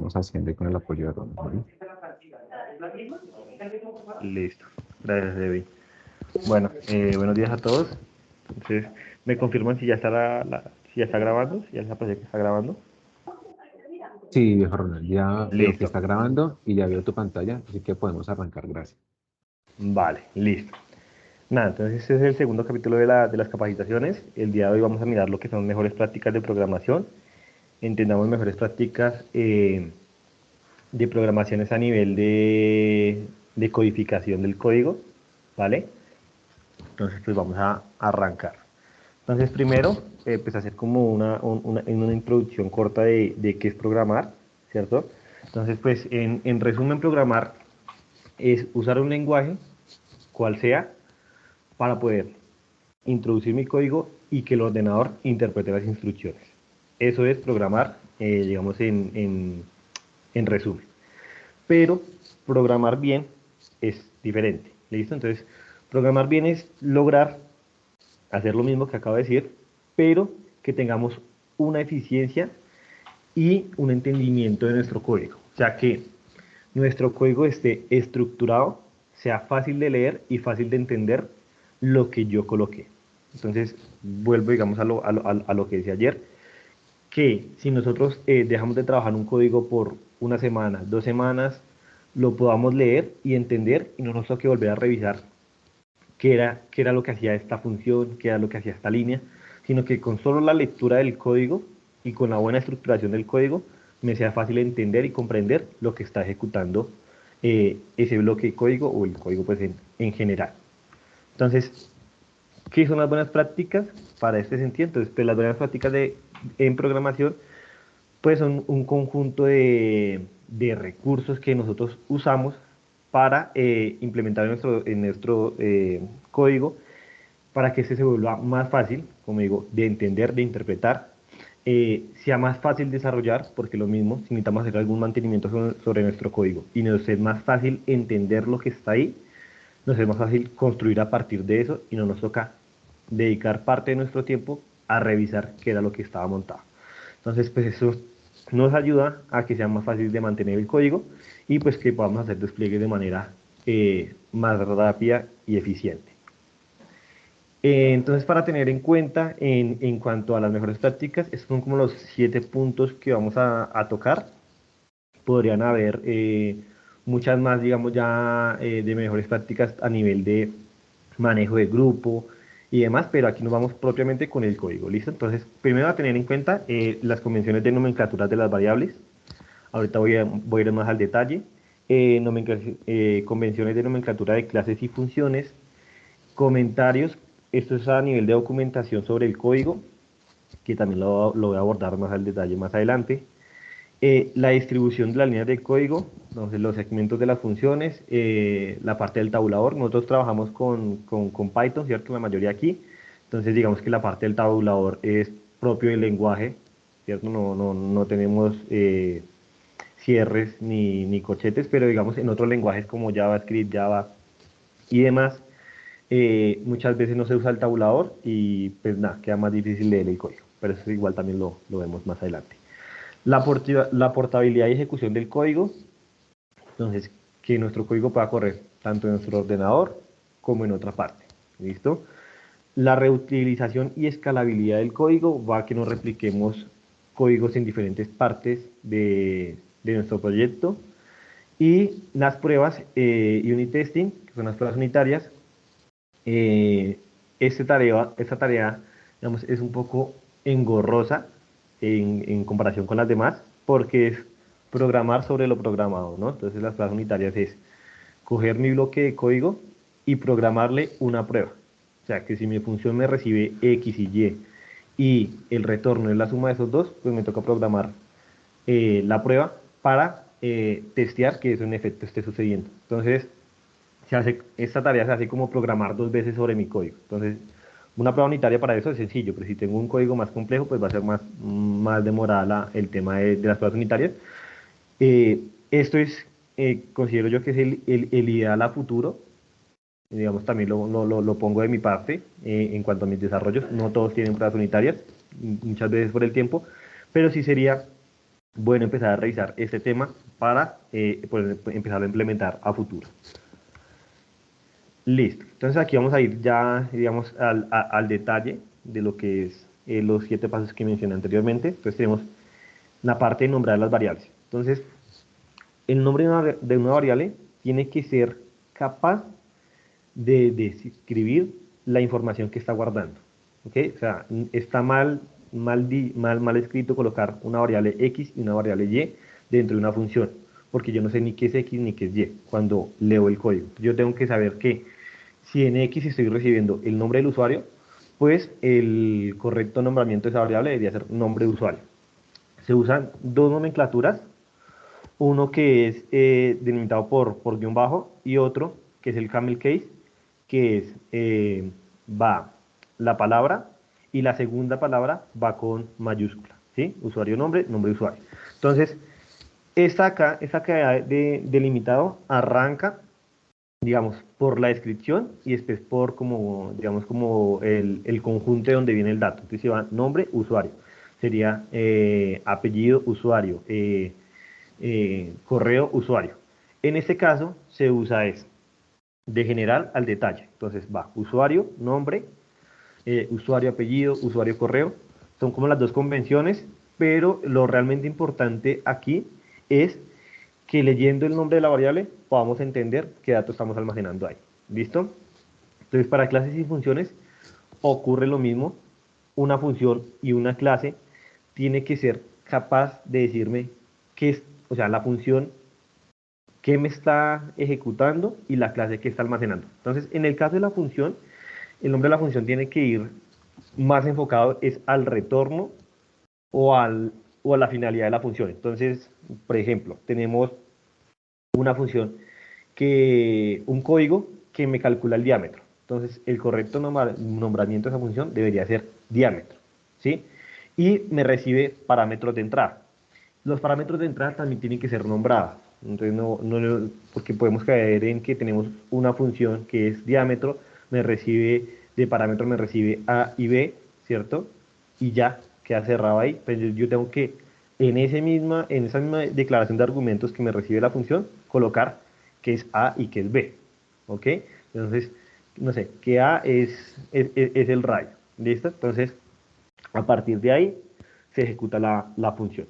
vamos haciendo y con el apoyo de Ronald, ¿vale? Listo. Gracias, Debbie. Bueno, buenos días a todos. Entonces, ¿me confirman si ya está si ya está grabando? Si ya les aparece que está grabando. Sí, viejo Ronald, ya veo que Listo. está grabando y ya veo tu pantalla, así que podemos arrancar, gracias. Vale, listo. Nada, entonces este es el segundo capítulo de las capacitaciones. El día de hoy vamos a mirar lo que son mejores prácticas de programación. Entendamos mejores prácticas de programaciones a nivel de codificación del código, ¿vale? Entonces, pues vamos a arrancar. Entonces, primero, pues hacer como una introducción corta de qué es programar, ¿cierto? Entonces, pues en resumen, programar es usar un lenguaje, cual sea, para poder introducir mi código y que el ordenador interprete las instrucciones. Eso es programar, digamos, en resumen. Pero programar bien es diferente, ¿listo? Entonces, programar bien es lograr hacer lo mismo que acabo de decir, pero que tengamos una eficiencia y un entendimiento de nuestro código. O sea, que nuestro código esté estructurado, sea fácil de leer y fácil de entender lo que yo coloqué. Entonces, vuelvo, digamos, a lo que decía ayer, que si nosotros dejamos de trabajar un código por una semana, 2 semanas, lo podamos leer y entender y no nos toque volver a revisar qué era lo que hacía esta función, qué era lo que hacía esta línea, sino que con solo la lectura del código y con la buena estructuración del código me sea fácil entender y comprender lo que está ejecutando ese bloque de código o el código pues en general. Entonces, ¿qué son las buenas prácticas para este sentido? Entonces, pues las buenas prácticas en programación pues son un conjunto de recursos que nosotros usamos para implementar en nuestro código para que este se vuelva más fácil, como digo, de entender, de interpretar, sea más fácil desarrollar, porque lo mismo, si necesitamos hacer algún mantenimiento sobre nuestro código y nos es más fácil entender lo que está ahí, nos es más fácil construir a partir de eso y no nos toca dedicar parte de nuestro tiempo a revisar qué era lo que estaba montado. Entonces, pues eso nos ayuda a que sea más fácil de mantener el código y pues que podamos hacer despliegues de manera más rápida y eficiente. Entonces, para tener en cuenta en cuanto a las mejores prácticas, estos son como los 7 puntos que vamos a tocar. Podrían haber muchas más, digamos, ya de mejores prácticas a nivel de manejo de grupo y demás, pero aquí nos vamos propiamente con el código, ¿listo? Entonces, primero a tener en cuenta las convenciones de nomenclaturas de las variables. Ahorita voy a ir más al detalle. Convenciones de nomenclatura de clases y funciones. Comentarios, esto es a nivel de documentación sobre el código, que también lo voy a abordar más al detalle más adelante. La distribución de las líneas de código, entonces los segmentos de las funciones, la parte del tabulador. Nosotros trabajamos con Python, ¿cierto? La mayoría aquí. Entonces digamos que la parte del tabulador es propio del lenguaje, ¿cierto? No tenemos cierres ni corchetes, pero digamos en otros lenguajes como JavaScript, Java y demás, muchas veces no se usa el tabulador y pues nada, queda más difícil leer el código, pero eso igual también lo vemos más adelante. La portabilidad y ejecución del código, entonces que nuestro código pueda correr tanto en nuestro ordenador como en otra parte, ¿listo? La reutilización y escalabilidad del código va a que nos repliquemos códigos en diferentes partes de nuestro proyecto. Y las pruebas unit testing, que son las pruebas unitarias, esta tarea digamos, es un poco engorrosa en comparación con las demás, porque es programar sobre lo programado, ¿no? Entonces las pruebas unitarias es coger mi bloque de código y programarle una prueba. O sea, que si mi función me recibe X y el retorno es la suma de esos dos, pues me toca programar la prueba para testear que eso en efecto esté sucediendo. Entonces, esta tarea se hace como programar 2 veces sobre mi código. Entonces, una prueba unitaria para eso es sencillo, pero si tengo un código más complejo, pues va a ser más demorada el tema de las pruebas unitarias. Esto es, considero yo que es el ideal a futuro. Digamos, también lo pongo de mi parte en cuanto a mis desarrollos. No todos tienen pruebas unitarias, muchas veces por el tiempo, pero sí sería bueno empezar a revisar este tema para empezar a implementar a futuro. Listo. Entonces aquí vamos a ir ya, digamos, al detalle de lo que es los 7 pasos que mencioné anteriormente. Entonces tenemos la parte de nombrar las variables. Entonces, el nombre de una variable tiene que ser capaz de describir la información que está guardando. ¿Ok? O sea, está mal escrito colocar una variable X y una variable Y dentro de una función, porque yo no sé ni qué es X ni qué es Y cuando leo el código. Yo tengo que saber que si en X estoy recibiendo el nombre del usuario, pues el correcto nombramiento de esa variable debería ser nombre de usuario. Se usan dos nomenclaturas, uno que es delimitado por guión bajo y otro que es el camel case, que es va la palabra y la segunda palabra va con mayúscula, ¿sí? Usuario nombre, nombre de usuario. Entonces, esta cadena de delimitado arranca, digamos, por la descripción y después por como, digamos, como el conjunto de donde viene el dato. Entonces, se va nombre, usuario. Sería apellido, usuario, correo, usuario. En este caso, se usa es de general al detalle. Entonces, va usuario, nombre, usuario, apellido, usuario, correo. Son como las dos convenciones, pero lo realmente importante aquí es que leyendo el nombre de la variable podamos entender qué datos estamos almacenando ahí. ¿Listo? Entonces, para clases y funciones ocurre lo mismo. Una función y una clase tiene que ser capaz de decirme qué es, o sea, la función que me está ejecutando y la clase que está almacenando. Entonces, en el caso de la función, el nombre de la función tiene que ir más enfocado es al retorno o, o a la finalidad de la función. Entonces, por ejemplo, tenemos una función un código que me calcula el diámetro. Entonces, el correcto nombramiento de esa función debería ser diámetro, ¿sí? Y me recibe parámetros de entrada. Los parámetros de entrada también tienen que ser nombrados. Entonces, porque podemos caer en que tenemos una función que es diámetro, de parámetro me recibe A y B, ¿cierto? Y ya queda cerrado ahí. Pero yo tengo que, en esa misma declaración de argumentos que me recibe la función, colocar que es A y que es B, ¿ok? Entonces, no sé, que A es el radio, ¿listo? Entonces, a partir de ahí se ejecuta la función.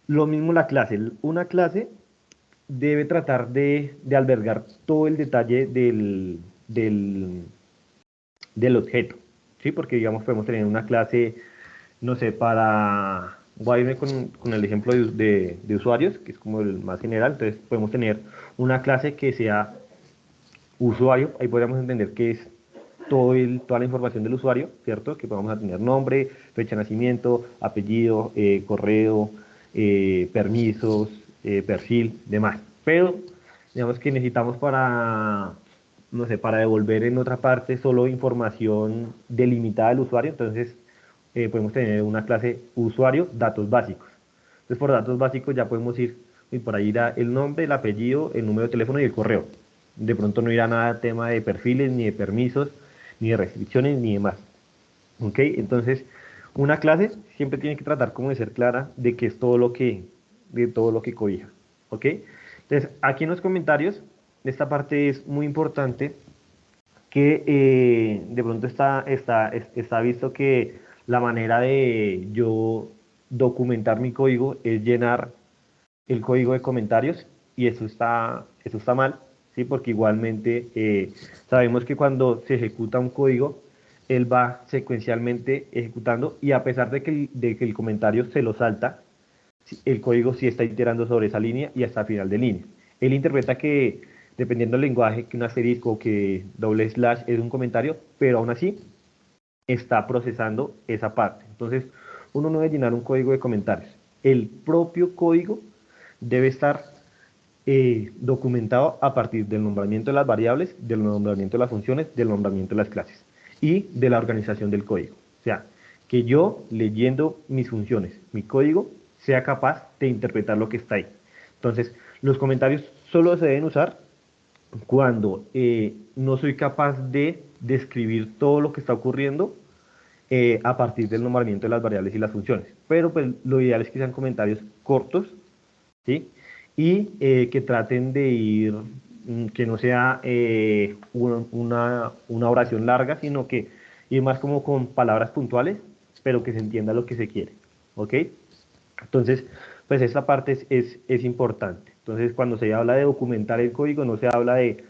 Lo mismo la clase. Una clase debe tratar de albergar todo el detalle del objeto, ¿sí? Porque, digamos, podemos tener una clase, no sé, voy a irme con el ejemplo de usuarios, que es como el más general. Entonces, podemos tener una clase que sea usuario. Ahí podríamos entender que es toda la información del usuario, ¿cierto? Que podamos tener nombre, fecha de nacimiento, apellido, correo, permisos, perfil, demás. Pero, digamos que necesitamos no sé, para devolver en otra parte solo información delimitada del usuario. Entonces, podemos tener una clase usuario, datos básicos. Entonces, por datos básicos ya podemos ir, y por ahí irá el nombre, el apellido, el número de teléfono y el correo. De pronto no irá nada tema de perfiles, ni de permisos, ni de restricciones, ni demás. ¿Ok? Entonces, una clase siempre tiene que tratar como de ser clara de que es de todo lo que cobija. ¿Ok? Entonces, aquí en los comentarios, esta parte es muy importante que de pronto está visto que la manera de yo documentar mi código es llenar el código de comentarios y eso está mal, ¿sí? Porque igualmente sabemos que cuando se ejecuta un código, él va secuencialmente ejecutando y a pesar de que el comentario se lo salta, el código sí está iterando sobre esa línea y hasta final de línea. Él interpreta que, dependiendo del lenguaje, que un asterisco o que doble slash es un comentario, pero aún así está procesando esa parte. Entonces, uno no debe llenar un código de comentarios. El propio código debe estar documentado a partir del nombramiento de las variables, del nombramiento de las funciones, del nombramiento de las clases y de la organización del código. O sea, que yo leyendo mis funciones, mi código, sea capaz de interpretar lo que está ahí. Entonces, los comentarios solo se deben usar cuando no soy capaz de describir todo lo que está ocurriendo a partir del nombramiento de las variables y las funciones. Pero pues lo ideal es que sean comentarios cortos, ¿sí? Y que traten de ir, que no sea una oración larga, sino que ir más como con palabras puntuales, pero que se entienda lo que se quiere, ¿ok? Entonces, pues esta parte es importante. Entonces, cuando se habla de documentar el código, no se habla de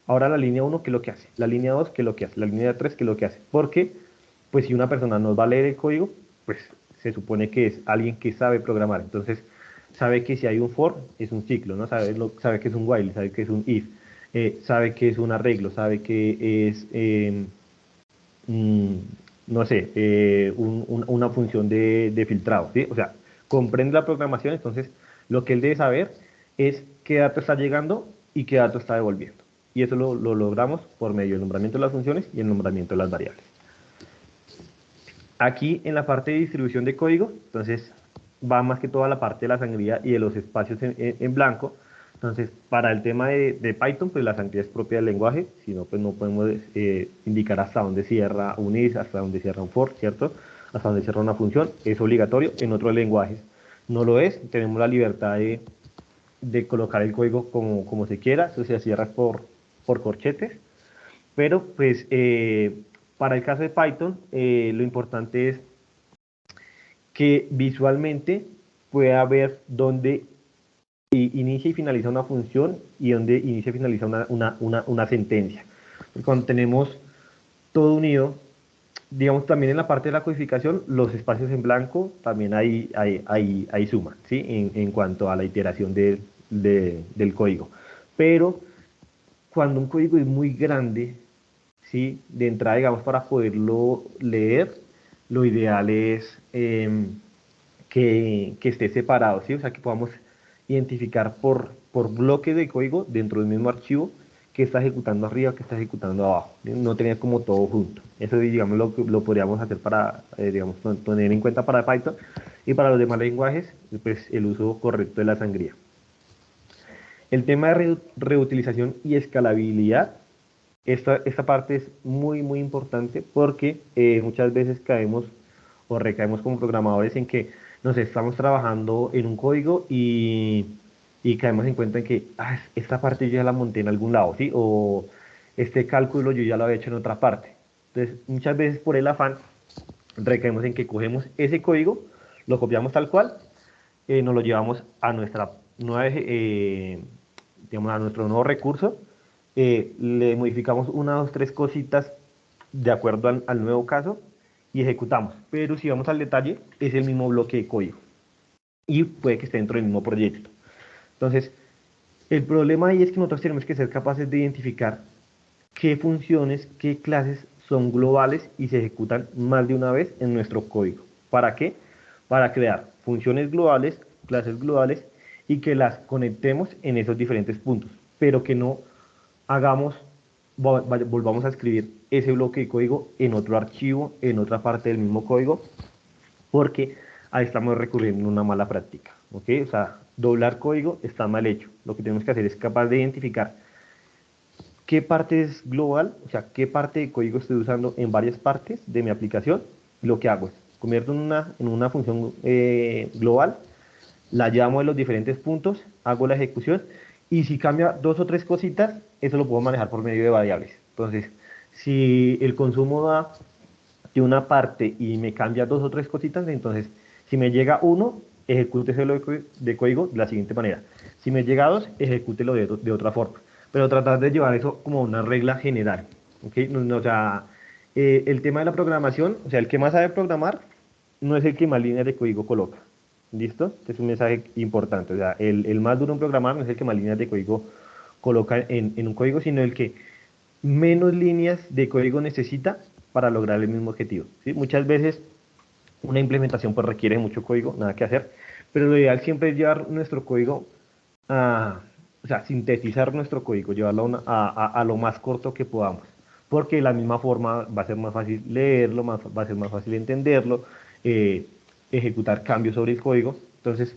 ahora la línea 1, ¿qué es lo que hace? La línea 2, ¿qué es lo que hace? La línea 3, ¿qué es lo que hace? Porque, pues si una persona nos va a leer el código, pues se supone que es alguien que sabe programar. Entonces, sabe que si hay un for, es un ciclo, ¿no? Sabe que es un while, sabe que es un if, sabe que es un arreglo, sabe que es, mm, no sé, una función de filtrado, ¿sí? O sea, comprende la programación, entonces lo que él debe saber es qué dato está llegando y qué dato está devolviendo. Y eso lo logramos por medio del nombramiento de las funciones y el nombramiento de las variables. Aquí en la parte de distribución de código, entonces va más que toda la parte de la sangría y de los espacios en blanco. Entonces, para el tema de Python, pues la sangría es propia del lenguaje, si no, pues no podemos indicar hasta dónde cierra un if, hasta dónde cierra un for, ¿cierto? Hasta dónde cierra una función, es obligatorio. En otros lenguajes no lo es, tenemos la libertad de colocar el código como se quiera, eso se cierra por corchetes, pero pues para el caso de Python, lo importante es que visualmente pueda ver dónde inicia y finaliza una función y dónde inicia y finaliza una sentencia. Cuando tenemos todo unido, digamos también en la parte de la codificación, los espacios en blanco también hay suma, ¿sí? En cuanto a la iteración del código. Pero cuando un código es muy grande, ¿sí? De entrada, digamos, para poderlo leer, lo ideal es que esté separado, ¿sí? O sea, que podamos identificar por bloques de código dentro del mismo archivo que está ejecutando arriba, que está ejecutando abajo. ¿Sí? No tener como todo junto. Eso, digamos, lo podríamos hacer para, digamos, tener en cuenta para Python y para los demás lenguajes, pues el uso correcto de la sangría. El tema de reutilización y escalabilidad, esta parte es muy importante porque muchas veces caemos o recaemos como programadores en que nos estamos trabajando en un código y caemos en cuenta en que esta parte yo ya la monté en algún lado, ¿sí? O este cálculo yo ya lo había hecho en otra parte. Entonces, muchas veces por el afán recaemos en que cogemos ese código, lo copiamos tal cual, nos lo llevamos a nuestra nueva, digamos, a nuestro nuevo recurso, le modificamos una, dos, tres cositas de acuerdo al nuevo caso y ejecutamos. Pero si vamos al detalle, es el mismo bloque de código y puede que esté dentro del mismo proyecto. Entonces, el problema ahí es que nosotros tenemos que ser capaces de identificar qué funciones, qué clases son globales y se ejecutan más de una vez en nuestro código. ¿Para qué? Para crear funciones globales, clases globales y que las conectemos en esos diferentes puntos, pero que no hagamos, volvamos a escribir ese bloque de código en otro archivo, en otra parte del mismo código, porque ahí estamos recurriendo a una mala práctica, ¿ok? O sea, doblar código está mal hecho. Lo que tenemos que hacer es capaz de identificar qué parte es global, o sea, qué parte de código estoy usando en varias partes de mi aplicación. Lo que hago es convierto en una función global, la llamo de los diferentes puntos, hago la ejecución y si cambia dos o tres cositas, eso lo puedo manejar por medio de variables. Entonces, si el consumo da de una parte y me cambia dos o tres cositas, entonces si me llega uno, ejecúteselo de código de la siguiente manera. Si me llega dos, ejecútelo de otra forma. Pero tratar de llevar eso como una regla general. ¿Okay? O sea, el tema de la programación, o sea, el que más sabe programar no es el que más líneas de código coloca. ¿Listo? Este es un mensaje importante. O sea, el más duro en programar no es el que más líneas de código coloca en un código, sino el que menos líneas de código necesita para lograr el mismo objetivo. ¿Sí? Muchas veces una implementación pues requiere mucho código, nada que hacer, pero lo ideal siempre es llevar nuestro código a, o sea, sintetizar nuestro código, llevarlo a lo más corto que podamos, porque de la misma forma va a ser más fácil leerlo, va a ser más fácil entenderlo, ejecutar cambios sobre el código. Entonces,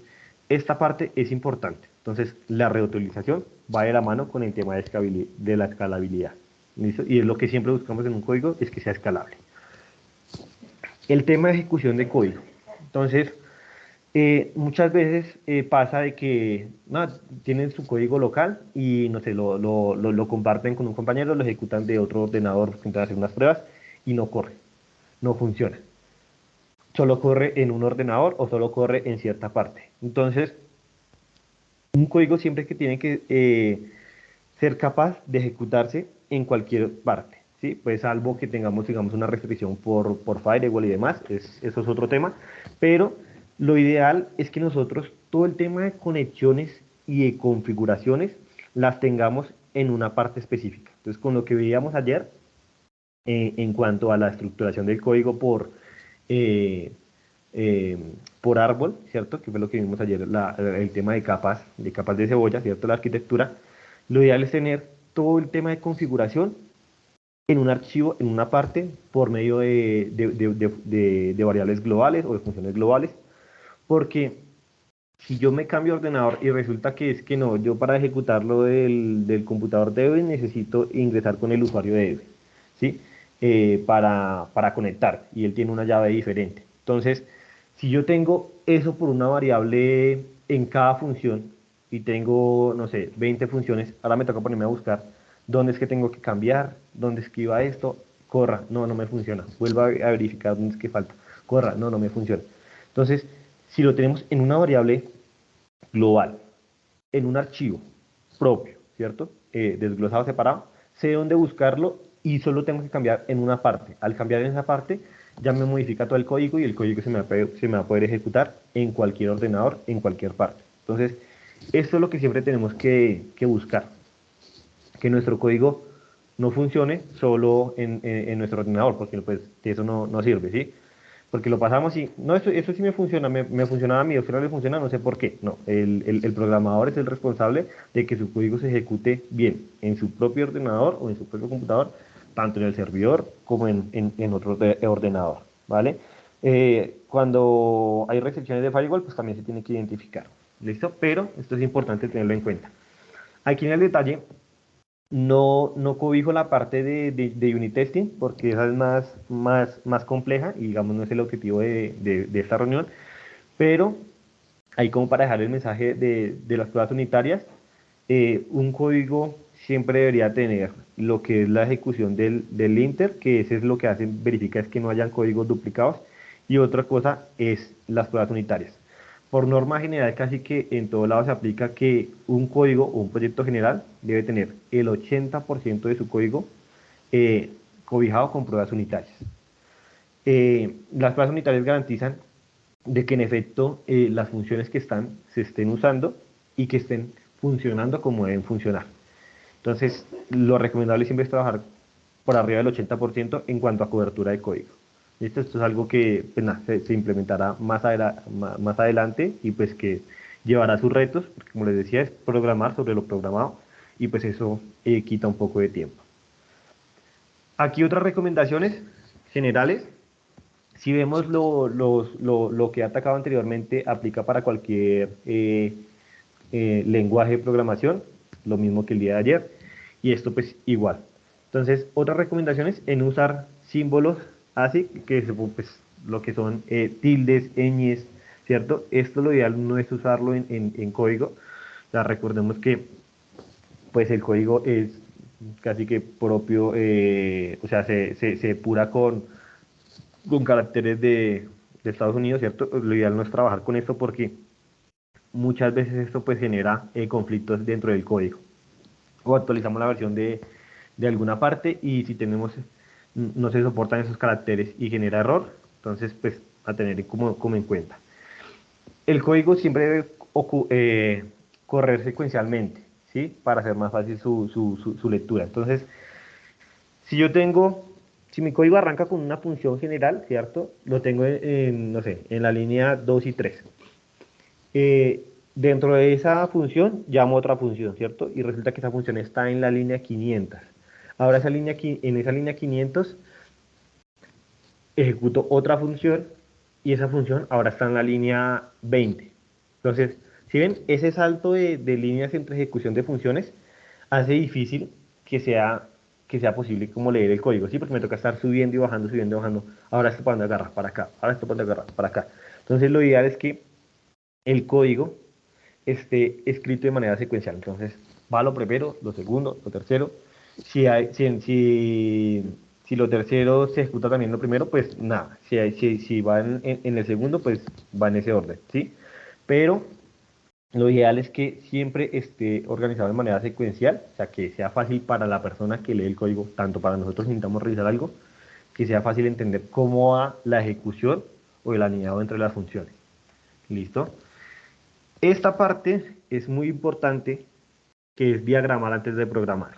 esta parte es importante. Entonces, la reutilización va de la mano con el tema de la escalabilidad. ¿Listo? Y es lo que siempre buscamos en un código, es que sea escalable. El tema de ejecución de código. Entonces, muchas veces pasa de que no, tienen su código local y no sé, lo comparten con un compañero, lo ejecutan de otro ordenador, intentan hacer unas pruebas y no corre, no funciona. Solo corre en un ordenador o solo corre en cierta parte. Entonces, un código siempre que tiene que ser capaz de ejecutarse en cualquier parte, ¿sí? Pues salvo que tengamos, digamos, una restricción por firewall y demás, eso es otro tema, pero lo ideal es que nosotros todo el tema de conexiones y de configuraciones las tengamos en una parte específica. Entonces, con lo que veíamos ayer, en cuanto a la estructuración del código eh, eh, por árbol, ¿cierto? Que fue lo que vimos ayer, el tema de capas de cebolla, ¿cierto? La arquitectura. Lo ideal es tener todo el tema de configuración en un archivo, en una parte, por medio de variables globales o de funciones globales, porque si yo me cambio de ordenador y resulta que es que no, yo para ejecutarlo del computador de Edwin necesito ingresar con el usuario de Edwin, ¿sí? Para conectar, y él tiene una llave diferente. Entonces, si yo tengo eso por una variable en cada función y tengo, no sé, 20 funciones, ahora me toca ponerme a buscar dónde es que tengo que cambiar, dónde es que iba esto, corra, no, no me funciona, vuelva a verificar dónde es que falta, corra, no, no me funciona. Entonces, si lo tenemos en una variable global, en un archivo propio, ¿cierto? Desglosado, separado, sé dónde buscarlo y solo tengo que cambiar en una parte. Al cambiar en esa parte, ya me modifica todo el código y el código se me va a poder ejecutar en cualquier ordenador, en cualquier parte. Entonces, esto es lo que siempre tenemos que buscar, que nuestro código no funcione solo en nuestro ordenador, porque pues eso no sirve, ¿sí? Porque lo pasamos y, no, eso sí me funciona, me funcionaba a mí, a usted no le funciona, no sé por qué. No, el programador es el responsable de que su código se ejecute bien en su propio ordenador o en su propio computador, tanto en el servidor como en otro ordenador, ¿vale? Cuando hay restricciones de firewall, pues también se tiene que identificar, ¿listo? Pero esto es importante tenerlo en cuenta. Aquí en el detalle no cobijo la parte de unit testing porque esa es más compleja y digamos no es el objetivo de esta reunión, pero ahí como para dejar el mensaje de las pruebas unitarias, un código siempre debería tener lo que es la ejecución del linter, que ese es lo que hace, verifica es que no hayan códigos duplicados, y otra cosa es las pruebas unitarias. Por norma general, casi que en todo lado se aplica que un código o un proyecto general debe tener el 80% de su código eh, cobijado con pruebas unitarias. Las pruebas unitarias garantizan de que en efecto las funciones que se estén usando y que estén funcionando como deben funcionar. Entonces, lo recomendable siempre es trabajar por arriba del 80% en cuanto a cobertura de código. ¿Listo? Esto es algo que pues, se implementará más adelante y pues que llevará sus retos, porque como les decía, es programar sobre lo programado y pues eso quita un poco de tiempo. Aquí otras recomendaciones generales. Si vemos lo que he atacado anteriormente, aplica para cualquier lenguaje de programación, lo mismo que el día de ayer, y esto pues igual. Entonces, otras recomendaciones en usar símbolos ASIC, que es pues, lo que son tildes, ñes, ¿cierto? Esto lo ideal no es usarlo en código. O sea, recordemos que pues el código es casi que propio, o sea, se depura con caracteres de Estados Unidos, ¿cierto? Lo ideal no es trabajar con esto porque muchas veces esto pues genera conflictos dentro del código. O actualizamos la versión de alguna parte y si tenemos, no se soportan esos caracteres y genera error, entonces pues a tener como en cuenta. El código siempre debe correr secuencialmente, ¿sí? Para hacer más fácil su lectura. Entonces, si yo tengo, si mi código arranca con una función general, ¿cierto? Lo tengo no sé, en la línea 2 y 3. Dentro de esa función llamo otra función, ¿cierto? Y resulta que esa función está en la línea 500. Ahora en esa línea 500 ejecuto otra función y esa función ahora está en la línea 20. Entonces, si ven, ese salto de líneas entre ejecución de funciones hace difícil que sea que sea posible como leer el código, ¿sí? Porque me toca estar subiendo y bajando, subiendo y bajando. Ahora esto para dónde agarrar, para acá. Ahora esto para dónde agarrar, para acá. Entonces lo ideal es que el código esté escrito de manera secuencial. Entonces va lo primero, lo segundo, lo tercero. Si lo tercero se ejecuta también lo primero, pues nada. Si va en el segundo, pues va en ese orden, ¿sí? Pero lo ideal es que siempre esté organizado de manera secuencial, o sea, que sea fácil para la persona que lee el código, tanto para nosotros que necesitamos revisar algo, que sea fácil entender cómo va la ejecución o el alineado entre las funciones. ¿Listo? Esta parte es muy importante, que es diagramar antes de programar.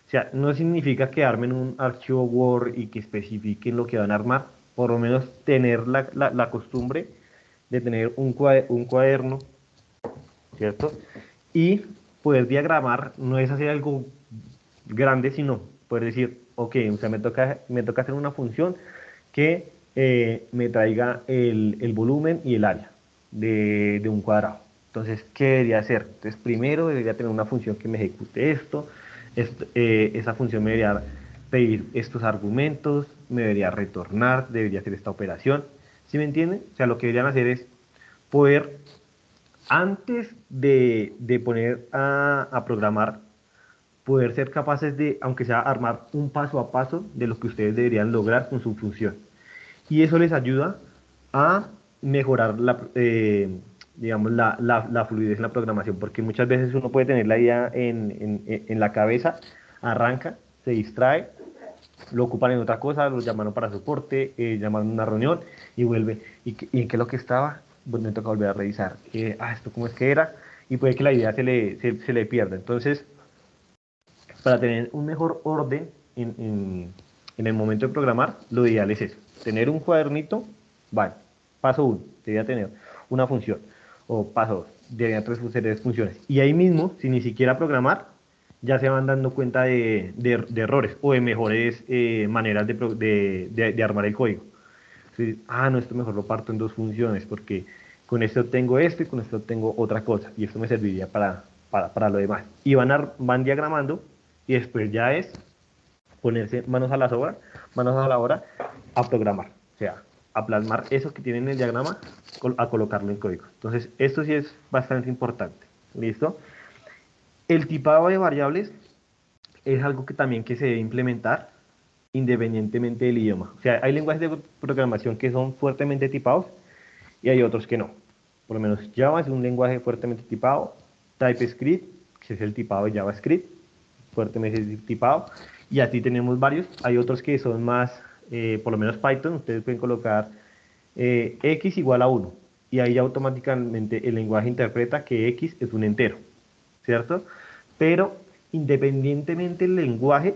O sea, no significa que armen un archivo Word y que especifiquen lo que van a armar, por lo menos tener la costumbre de tener un cuaderno, ¿cierto? Y poder diagramar no es hacer algo grande, sino poder decir, ok, o sea, me toca hacer una función que me traiga el volumen y el área de un cuadrado. Entonces, ¿qué debería hacer? Entonces, primero debería tener una función que me ejecute esa función me debería pedir estos argumentos, me debería retornar, debería hacer esta operación. ¿Sí me entienden? O sea, lo que deberían hacer es poder, antes de poner a programar, poder ser capaces de, aunque sea, armar un paso a paso de lo que ustedes deberían lograr con su función. Y eso les ayuda a mejorar digamos, la fluidez en la programación, porque muchas veces uno puede tener la idea en la cabeza, arranca, se distrae, lo ocupan en otra cosa, lo llamaron para soporte, llamaron a una reunión y vuelve. ¿Y en qué es lo que estaba? Pues me toca volver a revisar. ¿Esto cómo es que era? Y puede que la idea se le pierda. Entonces, para tener un mejor orden en el momento de programar, lo ideal es eso, tener un cuadernito, vale, paso 1, debería tener una función, o paso 2, debería tener tres funciones, y ahí mismo, sin ni siquiera programar, ya se van dando cuenta de errores o de mejores maneras de armar el código. Entonces, no, esto mejor lo parto en dos funciones, porque con esto tengo esto y con esto tengo otra cosa, y esto me serviría para lo demás. Y van diagramando, y después ya es ponerse manos a la obra a programar, o sea, a plasmar eso que tienen en el diagrama, a colocarlo en código. Entonces, esto sí es bastante importante. ¿Listo? El tipado de variables es algo que también que se debe implementar independientemente del idioma. O sea, hay lenguajes de programación que son fuertemente tipados y hay otros que no. Por lo menos Java es un lenguaje fuertemente tipado, TypeScript, que es el tipado de JavaScript, fuertemente tipado, y así tenemos varios. Hay otros que son más, por lo menos Python, ustedes pueden colocar x igual a 1, y ahí automáticamente el lenguaje interpreta que x es un entero, ¿cierto? Pero independientemente el lenguaje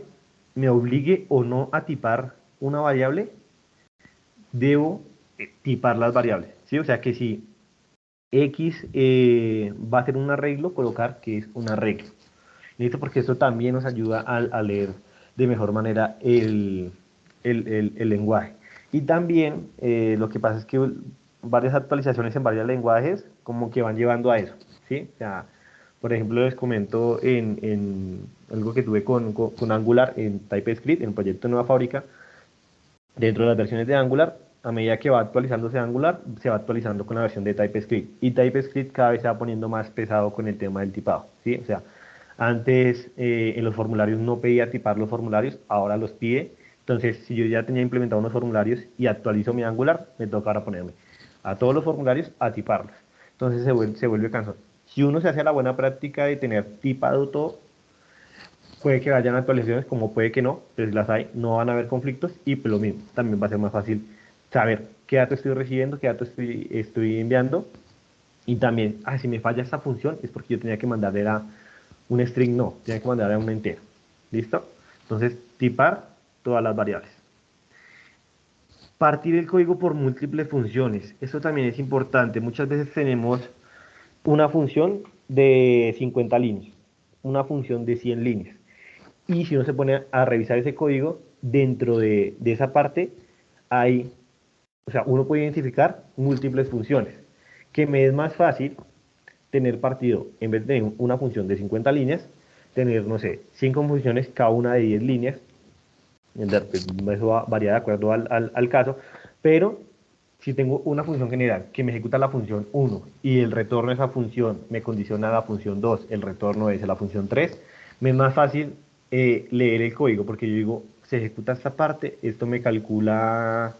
me obligue o no a tipar una variable, debo tipar las variables, ¿sí? O sea que si X va a ser un arreglo, colocar que es un arreglo. ¿Listo? Porque esto también nos ayuda a leer de mejor manera el lenguaje. Y también lo que pasa es que varias actualizaciones en varios lenguajes como que van llevando a eso, ¿sí? O sea, por ejemplo, les comento en algo que tuve con Angular en TypeScript, en el proyecto Nueva Fábrica, dentro de las versiones de Angular, a medida que va actualizándose Angular, se va actualizando con la versión de TypeScript. Y TypeScript cada vez se va poniendo más pesado con el tema del tipado, ¿sí? O sea, antes en los formularios no pedía tipar los formularios, ahora los pide. Entonces, si yo ya tenía implementado unos formularios y actualizo mi Angular, me toca ahora ponerme a todos los formularios a tiparlos. Entonces se vuelve cansón. Si uno se hace la buena práctica de tener tipado todo, puede que vayan actualizaciones, como puede que no, pero si las hay, no van a haber conflictos y pues lo mismo, también va a ser más fácil saber qué datos estoy recibiendo, qué datos estoy enviando y también, si me falla esta función es porque yo tenía que mandar era un string, no, tenía que mandar era un entero. ¿Listo? Entonces, tipar todas las variables. Partir el código por múltiples funciones. Esto también es importante. Muchas veces tenemos una función de 50 líneas, una función de 100 líneas. Y si uno se pone a revisar ese código, dentro de esa parte hay, o sea, uno puede identificar múltiples funciones, que me es más fácil tener partido, en vez de tener una función de 50 líneas, tener, no sé, 5 funciones, cada una de 10 líneas, pues, eso varía de acuerdo al caso, pero si tengo una función general que me ejecuta la función 1 y el retorno de esa función me condiciona a la función 2, el retorno es la función 3, me es más fácil leer el código porque yo digo, se ejecuta esta parte, esto me calcula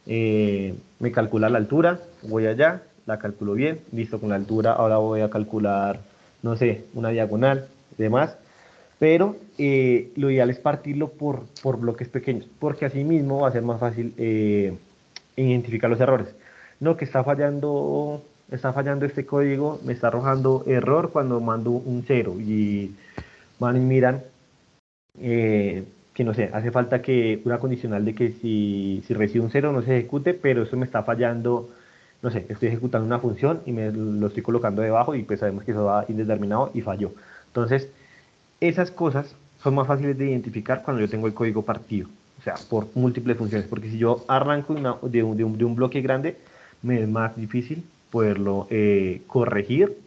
la altura, voy allá, la calculo bien, listo con la altura, ahora voy a calcular, no sé, una diagonal, demás, pero lo ideal es partirlo por bloques pequeños, porque así mismo va a ser más fácil identificar los errores. No, que está fallando este código, me está arrojando error cuando mando un cero y van y miran que no sé, hace falta que una condicional de que si recibe un cero no se ejecute, pero eso me está fallando, no sé, estoy ejecutando una función y me lo estoy colocando debajo y pues sabemos que eso va indeterminado y falló. Entonces, esas cosas son más fáciles de identificar cuando yo tengo el código partido, o sea, por múltiples funciones, porque si yo arranco de un bloque grande, me es más difícil poderlo corregir,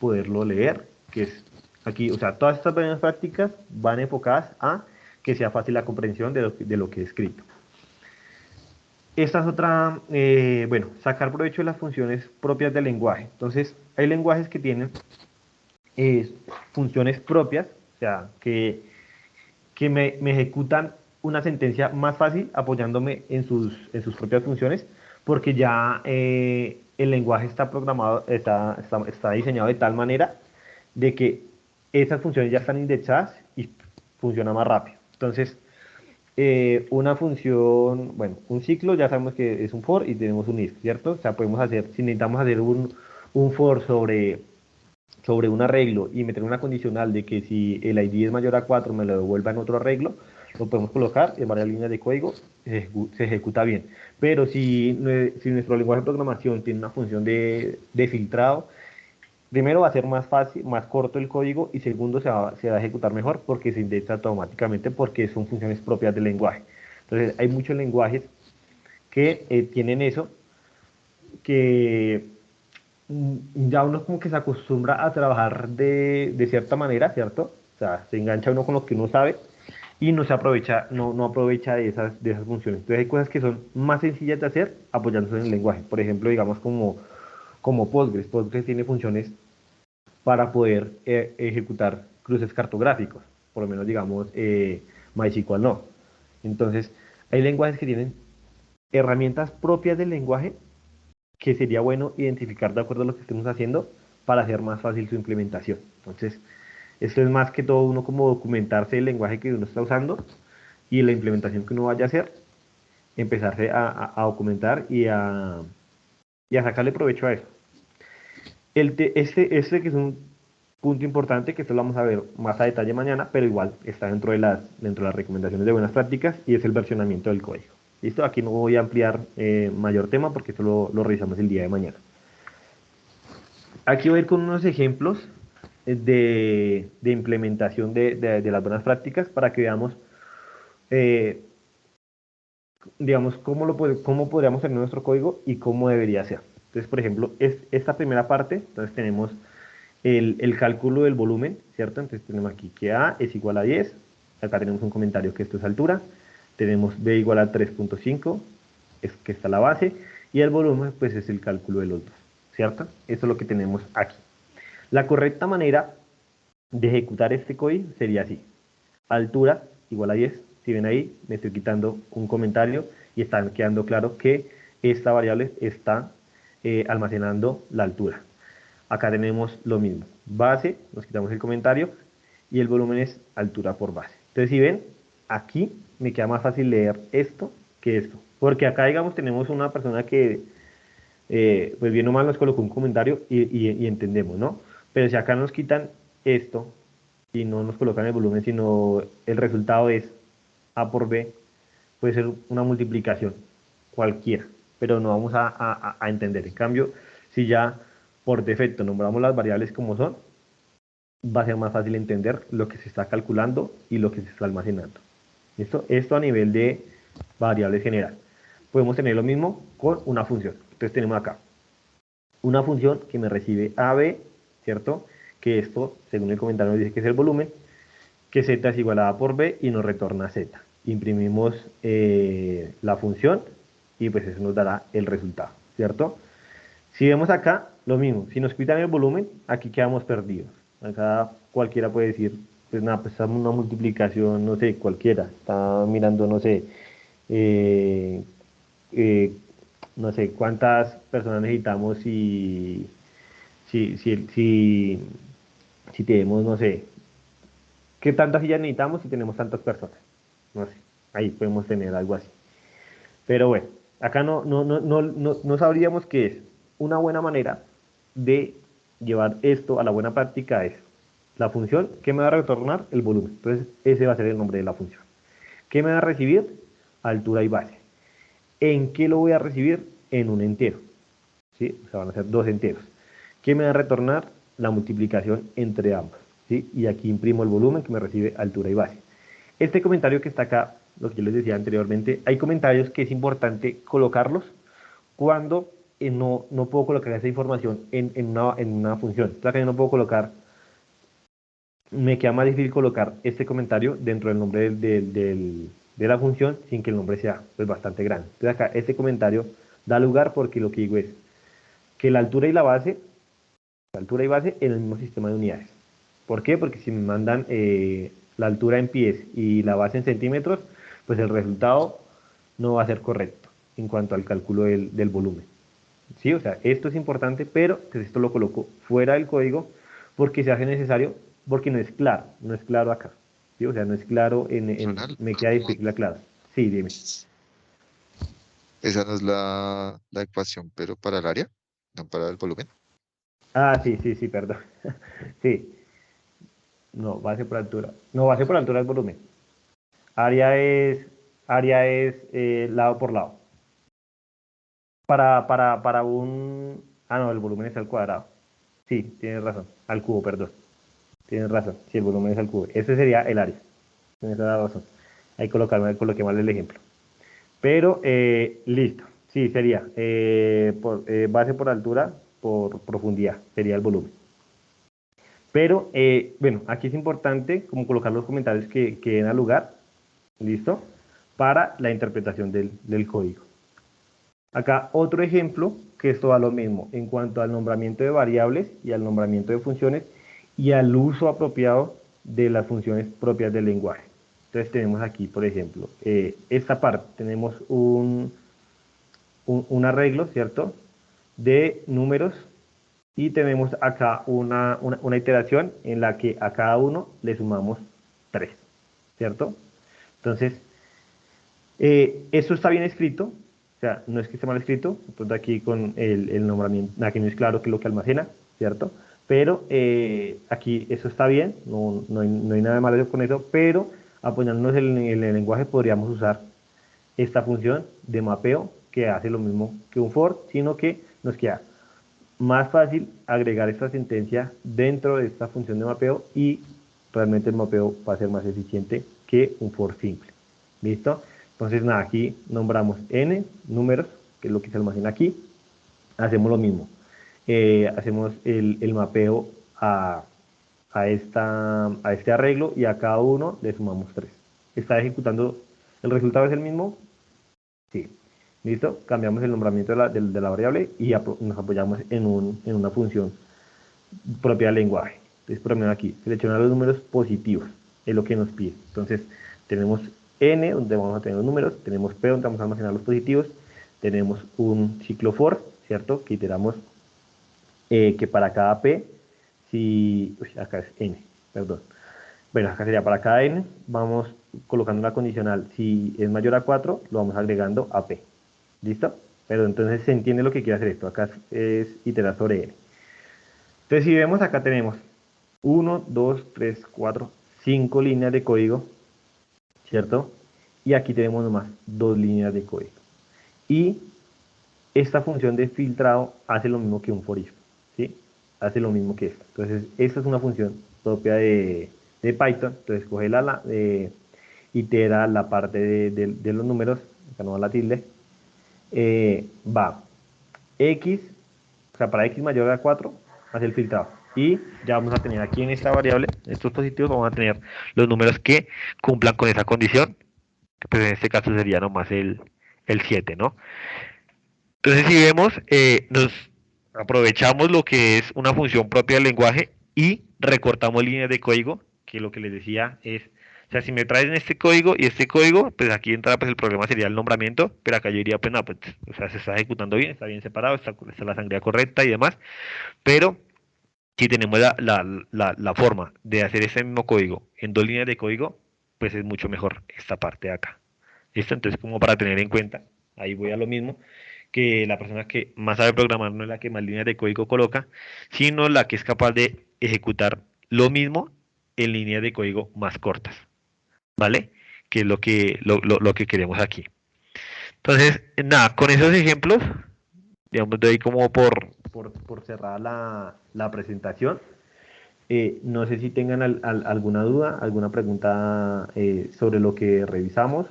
poderlo leer, que es aquí, o sea, todas estas buenas prácticas van enfocadas a que sea fácil la comprensión de lo que he escrito. Esta es otra, bueno, sacar provecho de las funciones propias del lenguaje. Entonces, hay lenguajes que tienen funciones propias, o sea, que me ejecutan una sentencia más fácil apoyándome en sus propias funciones, porque ya el lenguaje está programado, está diseñado de tal manera de que esas funciones ya están indexadas y funciona más rápido. Entonces, una función, bueno, un ciclo ya sabemos que es un for y tenemos un if, ¿cierto? O sea, podemos hacer, si necesitamos hacer un for sobre un arreglo y meter una condicional de que si el ID es mayor a 4 me lo devuelva en otro arreglo, lo podemos colocar en varias líneas de código, se ejecuta bien. Pero si nuestro lenguaje de programación tiene una función de filtrado, primero va a ser más fácil, más corto el código y segundo se va a ejecutar mejor porque se indexa automáticamente porque son funciones propias del lenguaje. Entonces hay muchos lenguajes que tienen eso, que ya uno como que se acostumbra a trabajar de cierta manera, ¿cierto? O sea, se engancha uno con lo que uno sabe y no se aprovecha, no aprovecha de esas funciones. Entonces hay cosas que son más sencillas de hacer apoyándose en el lenguaje. Por ejemplo, digamos como Postgres. Postgres tiene funciones para poder ejecutar cruces cartográficos, por lo menos digamos MySQL no. Entonces, hay lenguajes que tienen herramientas propias del lenguaje que sería bueno identificar de acuerdo a lo que estemos haciendo para hacer más fácil su implementación. Entonces, esto es más que todo uno como documentarse el lenguaje que uno está usando y la implementación que uno vaya a hacer, empezarse a documentar y a sacarle provecho a eso. Este que es un punto importante, que esto lo vamos a ver más a detalle mañana, pero igual está dentro de las recomendaciones de buenas prácticas y es el versionamiento del código. ¿Listo? Aquí no voy a ampliar mayor tema porque esto lo revisamos el día de mañana. Aquí voy a ir con unos ejemplos de implementación de las buenas prácticas para que veamos, eh, digamos, cómo podríamos tener nuestro código y cómo debería ser. Entonces, por ejemplo, esta primera parte, entonces tenemos el cálculo del volumen, ¿cierto? Entonces tenemos aquí que A es igual a 10, acá tenemos un comentario que esto es altura, tenemos B igual a 3.5, es que está la base, y el volumen pues es el cálculo de los dos, ¿cierto? Eso es lo que tenemos aquí. La correcta manera de ejecutar este código sería así, altura igual a 10, si ven ahí me estoy quitando un comentario y está quedando claro que esta variable está almacenando la altura. Acá tenemos lo mismo, base, nos quitamos el comentario y el volumen es altura por base. Entonces si ven, aquí me queda más fácil leer esto que esto, porque acá digamos tenemos una persona que pues bien o mal nos colocó un comentario y entendemos, ¿no? Pero si acá nos quitan esto y no nos colocan el volumen, sino el resultado es A por B, puede ser una multiplicación cualquiera, pero no vamos a entender. En cambio, si ya por defecto nombramos las variables como son, va a ser más fácil entender lo que se está calculando y lo que se está almacenando. ¿Listo? Esto a nivel de variables general. Podemos tener lo mismo con una función. Entonces tenemos acá una función que me recibe AB, ¿cierto? Que esto, según el comentario, nos dice que es el volumen. que z es igual a a por b y nos retorna z. Imprimimos la función y pues eso nos dará el resultado, ¿cierto? Si vemos acá, lo mismo, si nos quitan el volumen, aquí quedamos perdidos. Acá cualquiera puede decir, pues nada, pues estamos una multiplicación, no sé, cualquiera, está mirando, no sé, eh, eh, no sé cuántas personas necesitamos si, si tenemos, no sé, qué tantas sillas necesitamos si tenemos tantas personas. No sé, ahí podemos tener algo así. Pero bueno, acá no sabríamos qué es. Una buena manera de llevar esto a la buena práctica es la función que me va a retornar el volumen. Entonces, ese va a ser el nombre de la función. ¿Qué me va a recibir? Altura y base. ¿En qué lo voy a recibir? En un entero. ¿Sí? O sea, van a ser dos enteros. ¿Qué me va a retornar? La multiplicación entre ambos. ¿Sí? Y aquí imprimo el volumen que me recibe altura y base. Este comentario que está acá, lo que yo les decía anteriormente, hay comentarios que es importante colocarlos cuando no puedo colocar esa información en una función. Entonces acá yo no puedo colocar, me queda más difícil colocar este comentario dentro del nombre de la función sin que el nombre sea pues, bastante grande. Entonces acá este comentario da lugar porque lo que digo es que la altura y base en el mismo sistema de unidades. ¿Por qué? Porque si me mandan la altura en pies y la base en centímetros, pues el resultado no va a ser correcto en cuanto al cálculo del volumen. ¿Sí? O sea, esto es importante, pero pues esto lo coloco fuera del código porque se hace necesario, porque no es claro acá. ¿Sí? O sea, no es claro, Ronald, me queda difícil la clave. Sí, dime. esa no es la ecuación, pero para el área, no para el volumen. Ah, sí, sí, sí, perdón. Sí, no, base por altura. No, base por altura es volumen. Área es, área es lado por lado. Para un... Ah, no, el volumen es al cuadrado. Sí, tienes razón. Al cubo, perdón. Tienes razón. Sí, el volumen es al cubo. Ese sería el área. Tienes toda la razón. Ahí coloqué mal el ejemplo. Pero, listo. Sí, sería base por altura por profundidad. Sería el volumen. Pero, bueno, aquí es importante como colocar los comentarios que den al lugar. ¿Listo? Para la interpretación del código. Acá otro ejemplo que esto va lo mismo en cuanto al nombramiento de variables y al nombramiento de funciones y al uso apropiado de las funciones propias del lenguaje. Entonces tenemos aquí, por ejemplo, esta parte, tenemos un arreglo, ¿cierto? De números y tenemos acá una iteración en la que a cada uno le sumamos 3, ¿cierto? Entonces, eso está bien escrito, o sea, no es que esté mal escrito, entonces aquí con el nombramiento, aquí no es claro qué es lo que almacena, ¿cierto? Pero aquí eso está bien, no hay nada de malo con eso, pero apoyándonos en el lenguaje podríamos usar esta función de mapeo que hace lo mismo que un for, sino que nos queda más fácil agregar esta sentencia dentro de esta función de mapeo y realmente el mapeo va a ser más eficiente que un for simple. ¿Listo? Entonces, nada, aquí nombramos n números, que es lo que se almacena aquí. Hacemos lo mismo. Hacemos el mapeo a este arreglo y a cada uno le sumamos 3. ¿Está ejecutando? ¿El resultado es el mismo? Sí. ¿Listo? Cambiamos el nombramiento de la variable y nos apoyamos en una función propia del lenguaje. Entonces, por ejemplo, aquí, seleccionar los números positivos, es lo que nos pide. Entonces, tenemos n, donde vamos a tener los números, tenemos p, donde vamos a almacenar los positivos, tenemos un ciclo for, ¿cierto? Que iteramos que para cada p, si, uy, acá es n, perdón. Bueno, acá sería para cada n, vamos colocando una condicional, si es mayor a 4, lo vamos agregando a p. ¿Listo? Pero entonces se entiende lo que quiere hacer esto. Acá es iterar sobre n. Entonces, si vemos, acá tenemos 1, 2, 3, 4, 5 líneas de código, ¿cierto? Y aquí tenemos nomás 2 líneas de código. Y esta función de filtrado hace lo mismo que un for if, ¿sí? Hace lo mismo que esta. Entonces, esta es una función propia de Python. Entonces, coge itera la parte de los números, acá no va la tilde, va x, o sea, para x mayor a 4, hace el filtrado. Y ya vamos a tener aquí en esta variable, estos positivos, vamos a tener los números que cumplan con esa condición, que pues en este caso sería nomás el 7, ¿no? Entonces, si vemos, nos aprovechamos lo que es una función propia del lenguaje y recortamos líneas de código, que lo que les decía es, o sea, si me traen este código y este código, pues aquí entra pues el problema sería el nombramiento, pero acá yo diría, pues no, pues, o sea, se está ejecutando bien, está bien separado, está la sangría correcta y demás, pero si tenemos la forma de hacer ese mismo código en dos líneas de código, pues es mucho mejor esta parte de acá. ¿Listo? Entonces, como para tener en cuenta, ahí voy a lo mismo, que la persona que más sabe programar no es la que más líneas de código coloca, sino la que es capaz de ejecutar lo mismo en líneas de código más cortas, ¿vale? Que es lo que queremos aquí. Entonces, nada, con esos ejemplos, digamos, de ahí como por cerrar la presentación. No sé si tengan alguna duda, alguna pregunta sobre lo que revisamos,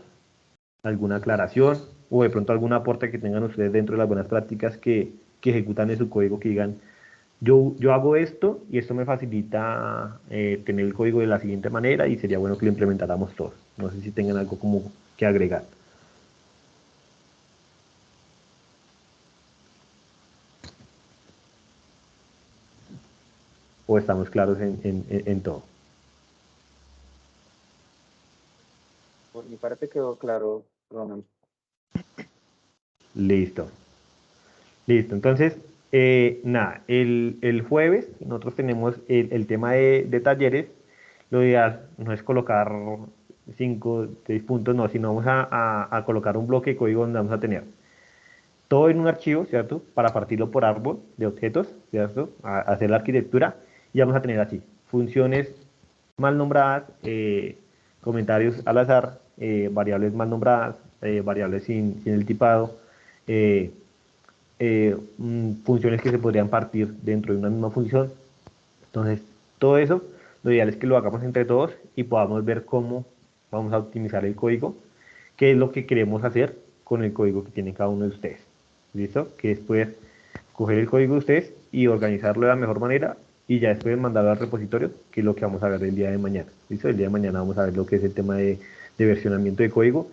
alguna aclaración o de pronto algún aporte que tengan ustedes dentro de las buenas prácticas que ejecutan en su código, que digan, yo hago esto y esto me facilita tener el código de la siguiente manera y sería bueno que lo implementáramos todos. No sé si tengan algo como que agregar. O estamos claros en todo. Por mi parte quedó claro, Ronald. Listo. Listo. Entonces, nada, el jueves nosotros tenemos el tema de talleres. Lo ideal no es colocar 5, 6 puntos, no, sino vamos a colocar un bloque de código donde vamos a tener todo en un archivo, ¿cierto? Para partirlo por árbol de objetos, ¿cierto? Hacer la arquitectura y vamos a tener así, funciones mal nombradas, comentarios al azar, variables mal nombradas, variables sin el tipado, eh, funciones que se podrían partir dentro de una misma función. Entonces, todo eso, lo ideal es que lo hagamos entre todos y podamos ver cómo vamos a optimizar el código, qué es lo que queremos hacer con el código que tiene cada uno de ustedes. ¿Listo? Que después coger el código de ustedes y organizarlo de la mejor manera y ya después mandarlo al repositorio, que es lo que vamos a ver el día de mañana. ¿Listo? El día de mañana vamos a ver lo que es el tema de versionamiento de código.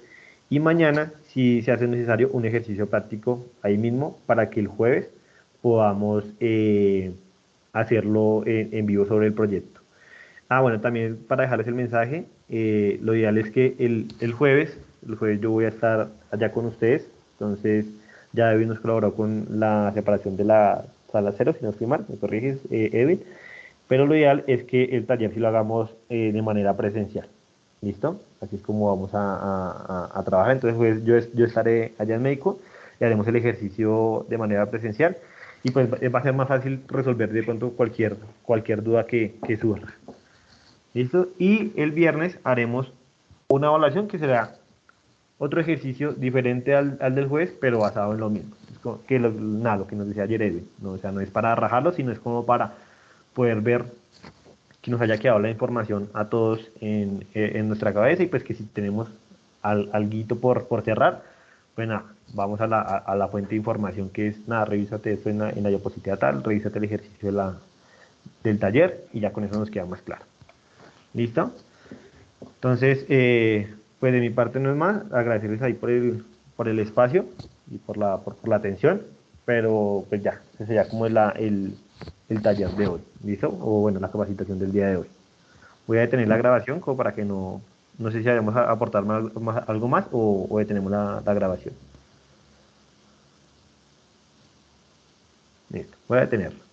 Y mañana, si se hace necesario, un ejercicio práctico ahí mismo para que el jueves podamos hacerlo en vivo sobre el proyecto. Ah, bueno, también para dejarles el mensaje, lo ideal es que el jueves yo voy a estar allá con ustedes, entonces ya David nos colaboró con la separación de la sala cero, si no estoy mal, me corriges, Edwin, pero lo ideal es que el taller sí lo hagamos de manera presencial, ¿listo? Así es como vamos a trabajar, entonces pues, yo estaré allá en México y haremos el ejercicio de manera presencial y pues va a ser más fácil resolver de pronto cualquier duda que surja. ¿Listo? Y el viernes haremos una evaluación que será otro ejercicio diferente al del jueves, pero basado en lo mismo. Nada, lo que nos decía ayer Edwin, ¿no? O sea, no es para rajarlo, sino es como para poder ver que nos haya quedado la información a todos en nuestra cabeza y pues que si tenemos alguito por cerrar, pues nada, vamos a la fuente de información que es, nada, revísate esto en la diapositiva tal, revísate el ejercicio del taller y ya con eso nos queda más claro. ¿Listo? Entonces, pues de mi parte no es más, agradecerles ahí por el espacio y por la atención, pero pues ya, ese sería como el taller de hoy, ¿listo? O bueno, la capacitación del día de hoy. Voy a detener la grabación como para que no sé si vamos a aportar algo más o detenemos la grabación. Listo, voy a detener.